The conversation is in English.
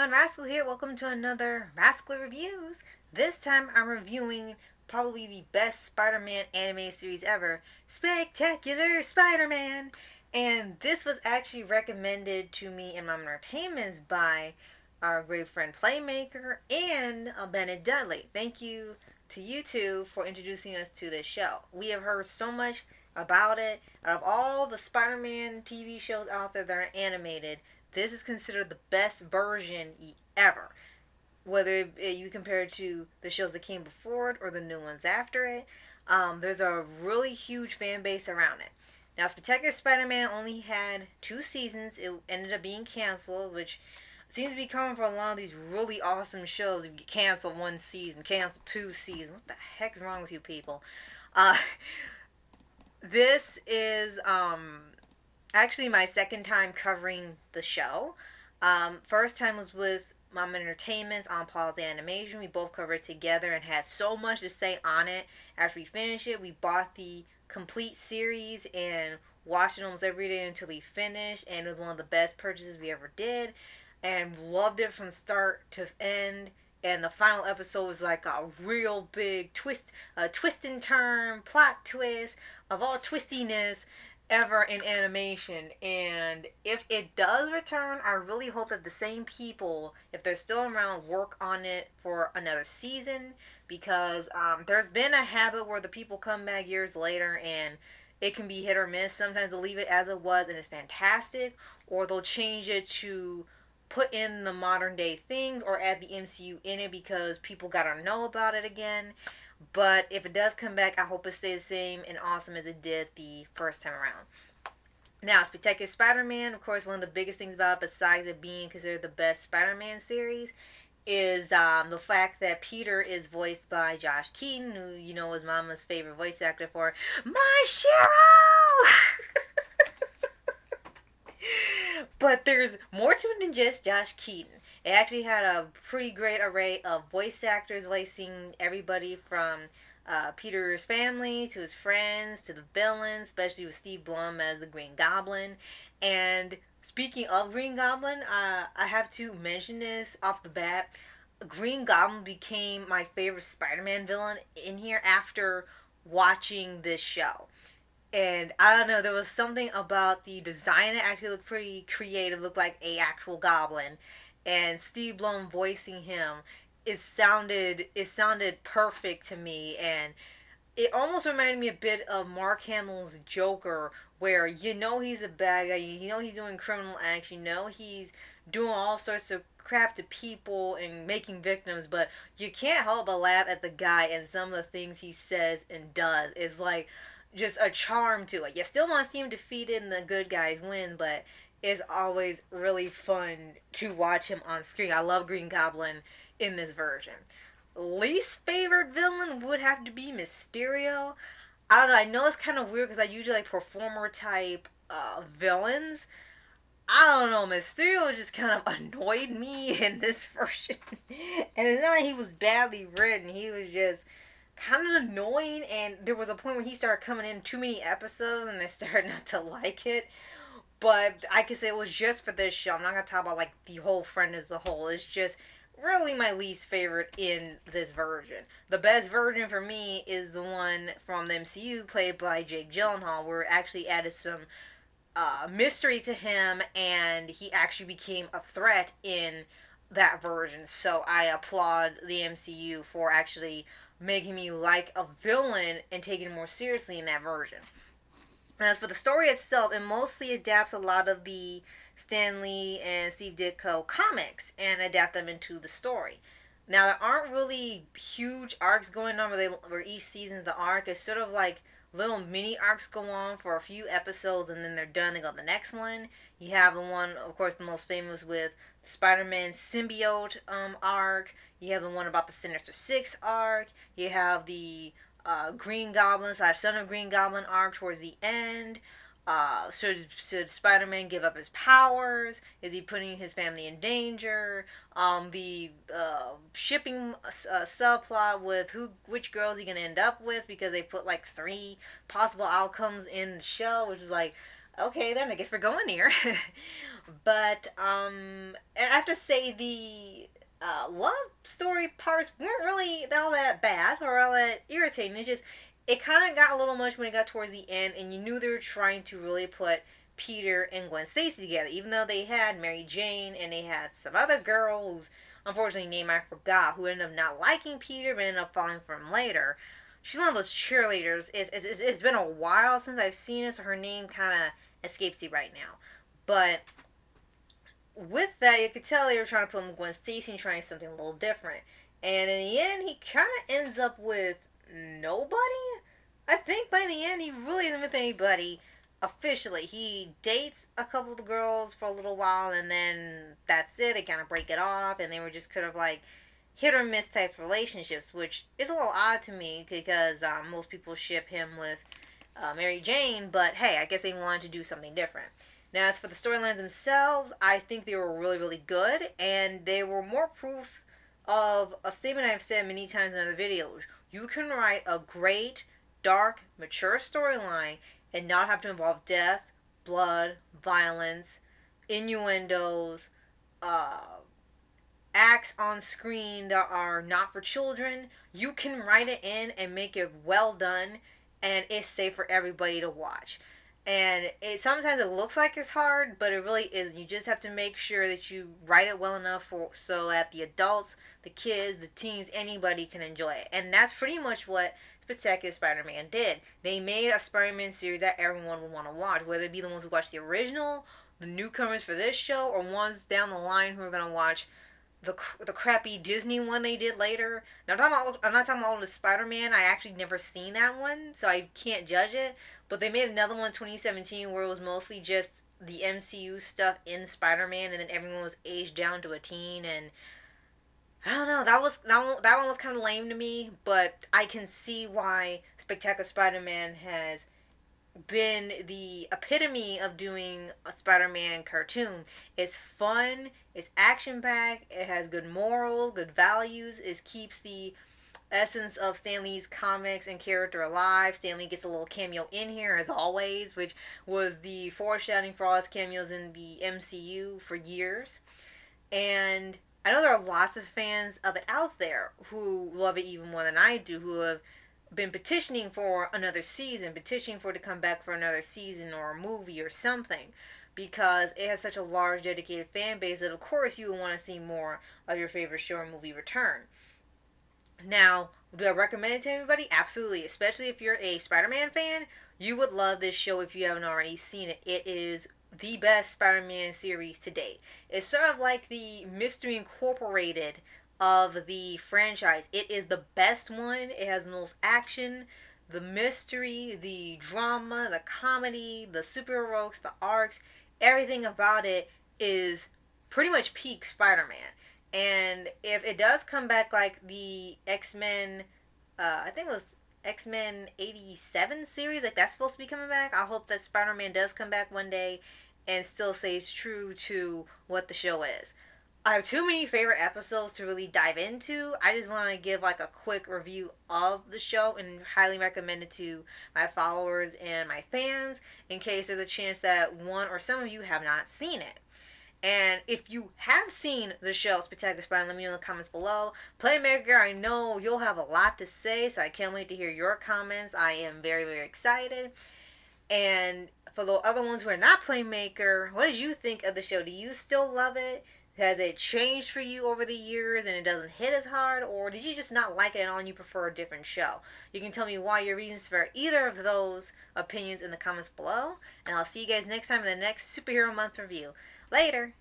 everyone, Rascal here. Welcome to another Rascal Reviews. This time I'm reviewing probably the best Spider-Man anime series ever, Spectacular Spider-Man. And this was actually recommended to me in my entertainments by our great friend Playmaker and Bennett Dudley. Thank you to you two for introducing us to this show. We have heard so much about it. Out of all the Spider-Man TV shows out there that are animated, this is considered the best version ever. Whether you compare it to the shows that came before it or the new ones after it, there's a really huge fan base around it. Now, Spectacular Spider-Man only had 2 seasons. It ended up being canceled, which seems to be common for a lot of these really awesome shows. You cancel 1 season, cancel 2 seasons. What the heck's wrong with you people? This is actually my second time covering the show. First time was with Mom Entertainment's on Pause Animation. We both covered it together and had so much to say on it. After we finished it, we bought the complete series and watched it almost every day until we finished. And it was one of the best purchases we ever did. And loved it from start to end. And the final episode was like a real big twist, a twist and turn, plot twist of all twistiness ever in animation. And if it does return, I really hope that the same people, if they're still around, work on it for another season, because there's been a habit where the people come back years later and it can be hit or miss. Sometimes they'll leave it as it was and it's fantastic, or they'll change it to put in the modern day things or add the MCU in it because people gotta know about it again. But if it does come back, I hope it stays the same and awesome as it did the first time around. Now, Spectacular Spider-Man, of course, one of the biggest things about it, besides it being considered the best Spider-Man series, is the fact that Peter is voiced by Josh Keaton, who you know is Mama's favorite voice actor for My Shiro! But there's more to it than just Josh Keaton. It actually had a pretty great array of voice actors voicing everybody from Peter's family to his friends to the villains, especially with Steve Blum as the Green Goblin. And speaking of Green Goblin, I have to mention this off the bat. Green Goblin became my favorite Spider-Man villain in here after watching this show. And I don't know, there was something about the design that actually looked pretty creative, looked like a actual goblin. And Steve Blum voicing him, it sounded perfect to me. And it almost reminded me a bit of Mark Hamill's Joker, where you know he's a bad guy, you know he's doing criminal acts, you know he's doing all sorts of crap to people and making victims, but you can't help but laugh at the guy and some of the things he says and does. It's like just a charm to it. You still want to see him defeated and the good guys win, but it's always really fun to watch him on screen. I love Green Goblin in this version. Least favorite villain would have to be Mysterio. I don't know, I know it's kind of weird because I usually like performer type villains. I don't know, Mysterio just kind of annoyed me in this version. And it's not like he was badly written, he was just kind of annoying, and there was a point where he started coming in too many episodes and I started not to like it. But I can say it was just for this show. I'm not going to talk about like the whole friend as a whole. It's just really my least favorite in this version. The best version for me is the one from the MCU played by Jake Gyllenhaal, where it actually added some mystery to him and he actually became a threat in that version. So I applaud the MCU for actually making me like a villain and taking it more seriously in that version. And as for the story itself, it mostly adapts a lot of the Stan Lee and Steve Ditko comics and adapt them into the story. Now, there aren't really huge arcs going on where each season's the arc. It's sort of like little mini arcs go on for a few episodes and then they're done. They go to the next one. You have the one, of course, the most famous with Spider-Man symbiote arc. You have the one about the Sinister Six arc. You have the Green Goblin / Son of Green Goblin arc towards the end. Should Spider-Man give up his powers? Is he putting his family in danger? The shipping subplot with which girl is he gonna end up with, because they put like 3 possible outcomes in the show, which is like Okay, then I guess we're going here. But and I have to say the love story parts weren't really all that bad or all that irritating. It's just it kind of got a little much when it got towards the end, and you knew they were trying to really put Peter and Gwen Stacy together, even though they had Mary Jane and they had some other girl whose unfortunately name I forgot, who ended up not liking Peter but ended up falling for him later. She's one of those cheerleaders. It's been a while since I've seen her, so her name kind of escapes you right now. But with that, you could tell they were trying to put him with Gwen Stacy and trying something a little different. And in the end, he kind of ends up with nobody. I think by the end, he really isn't with anybody officially. He dates a couple of the girls for a little while, and then that's it. They kind of break it off, and they were just kind of like hit or miss type relationships, which is a little odd to me because most people ship him with Mary Jane, but hey, I guess they wanted to do something different. Now, as for the storylines themselves, I think they were really, really good, and they were more proof of a statement I've said many times in other videos. You can write a great, dark, mature storyline and not have to involve death, blood, violence, innuendos, uh, acts on screen that are not for children. You can write it in and make it well done, and it's safe for everybody to watch. And it sometimes it looks like it's hard, but it really is. You just have to make sure that you write it well enough so that the adults, the kids, the teens, anybody can enjoy it. And that's pretty much what Spectacular Spider-Man did. They made a Spider-Man series that everyone would want to watch, whether it be the ones who watched the original, the newcomers for this show, or ones down the line who are going to watch the crappy Disney one they did later. Now I'm not talking about the Spider-Man. I actually never seen that one, so I can't judge it. But they made another one in 2017 where it was mostly just the MCU stuff in Spider-Man, and then everyone was aged down to a teen. And I don't know, that one was kind of lame to me. But I can see why Spectacular Spider-Man has been the epitome of doing a Spider-Man cartoon. It's fun, it's action-packed, it has good morals, good values, it keeps the essence of Stan Lee's comics and character alive. Stan Lee gets a little cameo in here as always, which was the foreshadowing for all his cameos in the MCU for years. And I know there are lots of fans of it out there who love it even more than I do, who have been petitioning for another season, petitioning for it to come back for another season or a movie or something, because it has such a large dedicated fan base that of course you would want to see more of your favorite show or movie return. Now, do I recommend it to everybody? Absolutely, especially if you're a Spider-Man fan. You would love this show if you haven't already seen it. It is the best Spider-Man series to date. It's sort of like the Mystery Incorporated of the franchise. It is the best one. It has the most action, the mystery, the drama, the comedy, the superheroics, the arcs. Everything about it is pretty much peak Spider-Man. And if it does come back like the X-Men, I think it was X-Men 87 series, like that's supposed to be coming back, I hope that Spider-Man does come back one day and still stays true to what the show is. I have too many favorite episodes to really dive into. I just want to give like a quick review of the show and highly recommend it to my followers and my fans in case there's a chance that one or some of you have not seen it. And if you have seen the show Spectacular Spider, let me know in the comments below. Playmaker, I know you'll have a lot to say, so I can't wait to hear your comments. I am very, very excited. And for the other ones who are not Playmaker, what did you think of the show? Do you still love it? Has it changed for you over the years and it doesn't hit as hard? Or did you just not like it at all and you prefer a different show? You can tell me why your reasons for either of those opinions in the comments below. And I'll see you guys next time in the next Superhero Month review. Later!